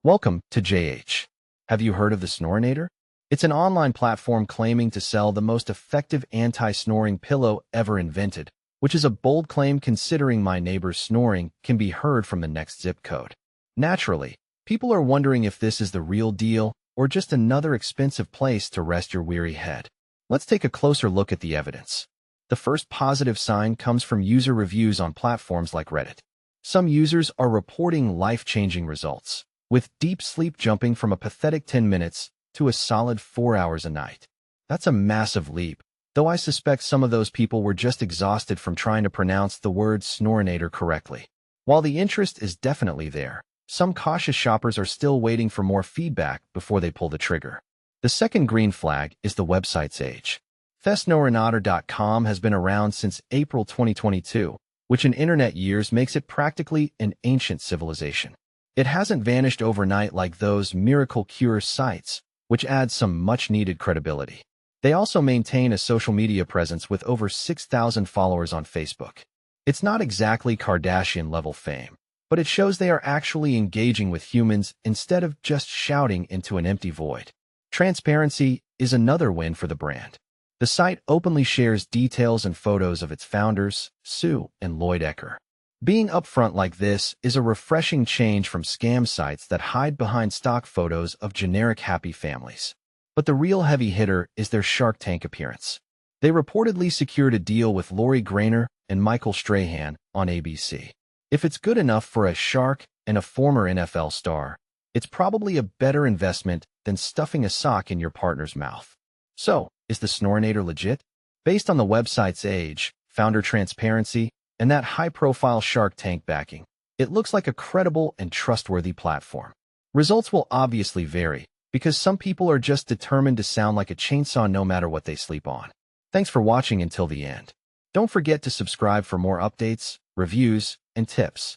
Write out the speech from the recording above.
Welcome to JH. Have you heard of the Snorinator? It's an online platform claiming to sell the most effective anti-snoring pillow ever invented, which is a bold claim considering my neighbor's snoring can be heard from the next zip code. Naturally, people are wondering if this is the real deal or just another expensive place to rest your weary head. Let's take a closer look at the evidence. The first positive sign comes from user reviews on platforms like Reddit. Some users are reporting life-changing results, with deep sleep jumping from a pathetic 10 minutes to a solid 4 hours a night. That's a massive leap, though I suspect some of those people were just exhausted from trying to pronounce the word Snorinator correctly. While the interest is definitely there, some cautious shoppers are still waiting for more feedback before they pull the trigger. The second green flag is the website's age. Snorinator.com has been around since April 2022, which in internet years makes it practically an ancient civilization. It hasn't vanished overnight like those miracle cure sites, which adds some much-needed credibility. They also maintain a social media presence with over 6,000 followers on Facebook. It's not exactly Kardashian-level fame, but it shows they are actually engaging with humans instead of just shouting into an empty void. Transparency is another win for the brand. The site openly shares details and photos of its founders, Sue and Lloyd Ecker. Being upfront like this is a refreshing change from scam sites that hide behind stock photos of generic happy families. But the real heavy hitter is their Shark Tank appearance. They reportedly secured a deal with Lori Grainer and Michael Strahan on ABC. If it's good enough for a shark and a former NFL star, it's probably a better investment than stuffing a sock in your partner's mouth. So, is the Snorinator legit? Based on the website's age, founder transparency, and that high-profile Shark Tank backing, it looks like a credible and trustworthy platform. Results will obviously vary, because some people are just determined to sound like a chainsaw no matter what they sleep on. Thanks for watching until the end. Don't forget to subscribe for more updates, reviews, and tips.